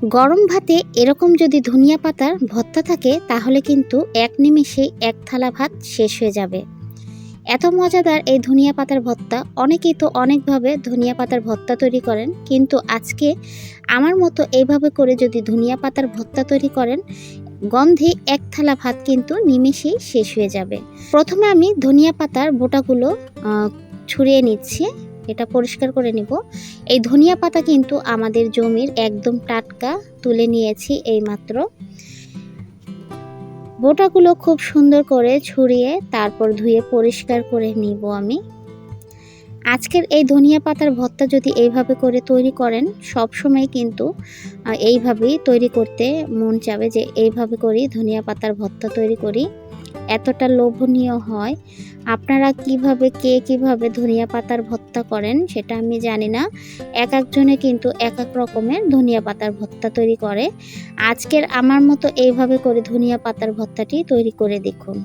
গরম ভাতে এরকম যদি ধনিয়া পাতার ভর্তা থাকে তাহলে কিন্তু এক নিমেষেই এক থালা ভাত শেষ হয়ে যাবে। এত মজাদার এই ধনিয়া পাতার ভর্তা। অনেকেই তো অনেকভাবে ধনিয়া পাতার ভর্তা তৈরি করেন, কিন্তু আজকে আমার মতো এইভাবে করে যদি ধনিয়া পাতার ভর্তা তৈরি করেন, গন্ধে এক থালা ভাত কিন্তু নিমেষেই শেষ হয়ে যাবে। প্রথমে আমি ধনিয়া পাতার বোটাগুলো ছড়িয়ে নিচ্ছি, এটা পরিষ্কার করে নিব। এই ধনিয়া পাতা কিন্তু আমাদের জমির একদম টাটকা, তুলে নিয়েছি এইমাত্র। বোটাগুলো খুব সুন্দর করে ছড়িয়ে তারপর ধুয়ে পরিষ্কার করে নিব আমি। আজকের এই ধনিয়া পাতার ভর্তা যদি এইভাবে করে তৈরি করেন, সব সময় কিন্তু এইভাবেই তৈরি করতে মন চাবে যে এইভাবে করি ধনিয়া পাতার ভর্তা তৈরি করি। এতটা লোভনীয় হয়। আপনারা কে কিভাবে ধনিয়া পাতার ভর্তা করেন সেটা আমি জানি না। এক একজনে কিন্তু এক এক রকমের ধনিয়া পাতার ভর্তা তৈরি করে। আজকের আমার মতো এইভাবে করে ধনিয়া পাতার ভর্তাটি তৈরি করে দেখুন।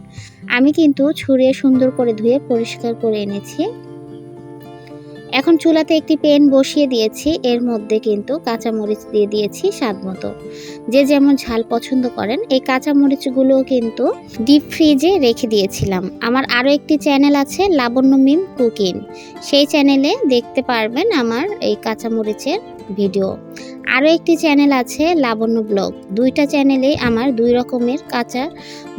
আমি কিন্তু ছুঁড়ে সুন্দর করে ধুয়ে পরিষ্কার করে এনেছি। এখন চুলাতে একটি প্যান বসিয়ে দিয়েছি, এর মধ্যে কিন্তু কাঁচামরিচ দিয়ে দিয়েছি স্বাদ মতো। যে যেমন ঝাল পছন্দ করেন। এই কাঁচামরিচগুলো কিন্তু ডিপ ফ্রিজে রেখে দিয়েছিলাম। আমার আরও একটি চ্যানেল আছে, লাবণ্য মিম কুকিং, সেই চ্যানেলে দেখতে পারবেন আমার এই কাঁচামরিচের ভিডিও। আরও একটি চ্যানেল আছে লাবণ্য ব্লগ, দুইটা চ্যানেলেই আমার দুই রকমের কাঁচা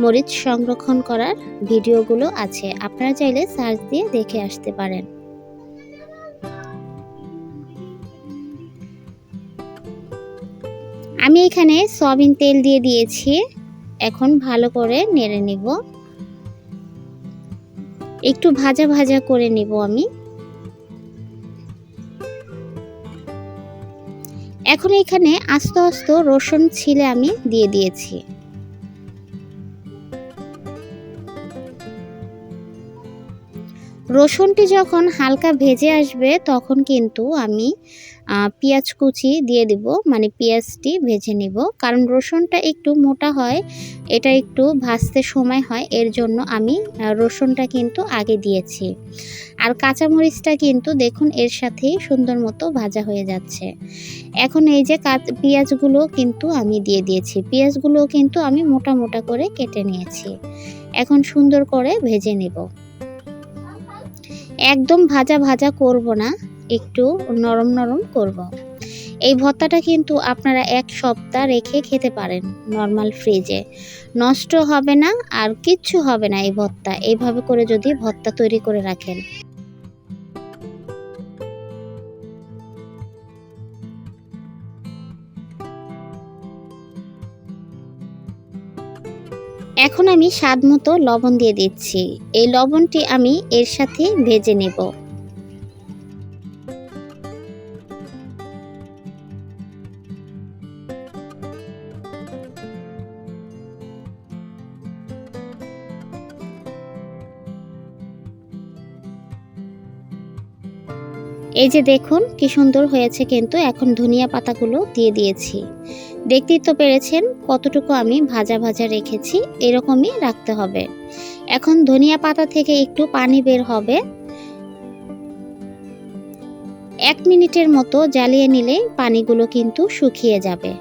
মরিচ সংরক্ষণ করার ভিডিওগুলো আছে, আপনারা চাইলে সার্চ দিয়ে দেখে আসতে পারেন। আমি এখানে সয়াবিন তেল দিয়ে দিয়েছি, এখন ভালো করে নেড়ে নিব। একটু ভাজা ভাজা করে নিব আমি। এখন এখানে আস্তে আস্তে রসুন ছিলে আমি দিয়ে দিয়েছি। রসুনটি যখন হালকা ভেজে আসবে তখন কিন্তু আমি পেঁয়াজ কুচি দিয়ে দিব, মানে পেঁয়াজটি ভেজে নিব। কারণ রসুনটা একটু মোটা হয়, এটা একটু ভাজতে সময় হয়, এর জন্য আমি রসুনটা কিন্তু আগে দিয়েছি। আর কাঁচামরিচটা কিন্তু দেখুন এর সাথেই সুন্দর মতো ভাজা হয়ে যাচ্ছে। এখন এই যে পেঁয়াজগুলো কিন্তু আমি দিয়ে দিয়েছি, পেঁয়াজগুলো কিন্তু আমি মোটা মোটা করে কেটে নিয়েছি। এখন সুন্দর করে ভেজে নেব। একদম ভাজা ভাজা করব না, একটু নরম নরম করব। এই ভর্তাটা কিন্তু আপনারা এক সপ্তাহ রেখে খেতে পারেন নর্মাল ফ্রিজে, নষ্ট হবে না আর কিচ্ছু হবে না এই ভর্তা, এইভাবে করে যদি ভর্তা তৈরি করে রাখেন। এখন আমি স্বাদ মতো লবণ দিয়ে দিচ্ছি, এই লবণটি আমি এর সাথে ভেজে নেব। এই যে দেখুন কি সুন্দর হয়েছে, কিন্তু এখন ধনিয়া পাতাগুলো দিয়ে দিয়েছি। দেখতেই তো পেরেছেন কতটুকু আমি ভাজা ভাজা রেখেছি, এরকমই রাখতে হবে। এখন ধনিয়া পাতা থেকে একটু পানি বের হবে, 1 মিনিটের মতো জ্বালিয়ে নিলে পানিগুলো কিন্তু শুকিয়ে যাবে।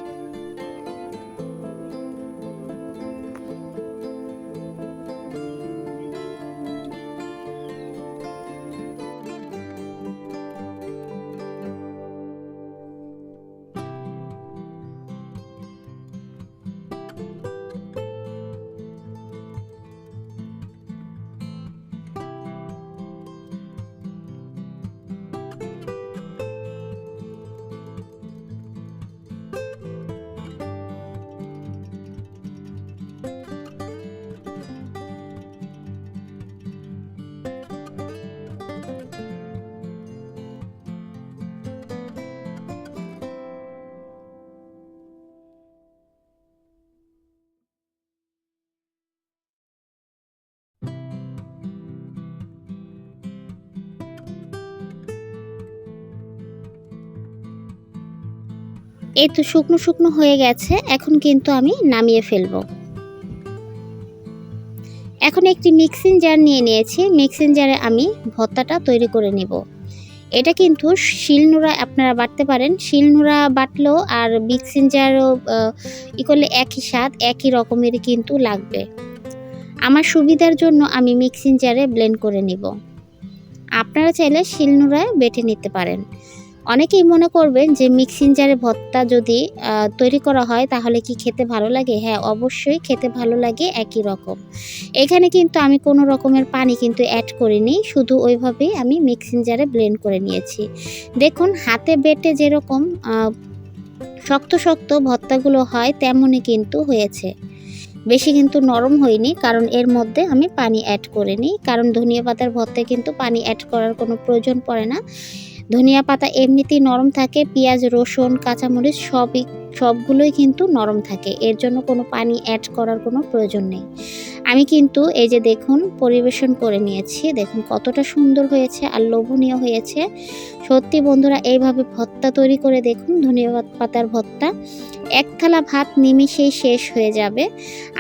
এই তো শুকনো শুকনো হয়ে গেছে, এখন কিন্তু আমি নামিয়ে ফেলবো। এখন একটি মিক্সিং জার নিয়ে নিয়েছি, মিক্সিং জারে আমি ভর্তাটা তৈরি করে নেব। এটা কিন্তু শিলনোড়া আপনারা বাটতে পারেন, শিলনোড়া বাটলেও আর মিক্সিং জারও করলে একই স্বাদ, একই রকমেরই কিন্তু লাগবে। আমার সুবিধার জন্য আমি মিক্সিং জারে ব্লেন্ড করে নিব। আপনারা চাইলে শিলনোড়ায় বেটে নিতে পারেন। অনেকেই মনে করবেন যে মিক্সিং জারে ভর্তা যদি তৈরি করা হয় তাহলে কি খেতে ভালো লাগে? হ্যাঁ, অবশ্যই খেতে ভালো লাগে একই রকম। এখানে কিন্তু আমি কোনো রকমের পানি কিন্তু অ্যাড করিনি, শুধু ওইভাবেই আমি মিক্সিং জারে ব্লেন্ড করে নিয়েছি। দেখুন হাতে বেটে যেরকম শক্ত শক্ত ভর্তাগুলো হয় তেমনই কিন্তু হয়েছে। বেশি কিন্তু নরম হয়নি, কারণ এর মধ্যে আমি পানি অ্যাড করিনি, কারণ ধনিয়া পাতার ভর্তায় কিন্তু পানি অ্যাড করার কোনো প্রয়োজন পড়ে না। ধনিয়া পাতা এমনিতেই নরম থাকে, পেঁয়াজ, রসুন, কাঁচামরিচ সবগুলোই কিন্তু নরম থাকে, এর জন্য কোনো পানি অ্যাড করার কোনো প্রয়োজন নেই। আমি কিন্তু এই যে দেখুন পরিবেশন করে নিয়েছি, দেখুন কতটা সুন্দর হয়েছে আর লোভনীয় হয়েছে। সত্যি বন্ধুরা, এইভাবে ভর্তা তৈরি করে দেখুন, ধনিয়া পাতার ভর্তা। এক থালা ভাত নিমিষেই শেষ হয়ে যাবে।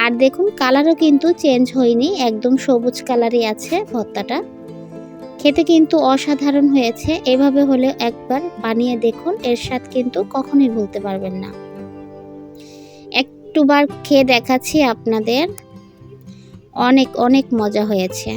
আর দেখুন কালারও কিন্তু চেঞ্জ হয়নি, একদম সবুজ কালারই আছে ভর্তাটা। খেতে কিন্তু অসাধারণ হয়েছে। এভাবে হলে একবার বানিয়ে দেখুন, এর স্বাদ কিন্তু কখনোই ভুলতে পারবেন না। একটুবার খেয়ে দেখাচ্ছি আপনাদের, অনেক অনেক মজা হয়েছে।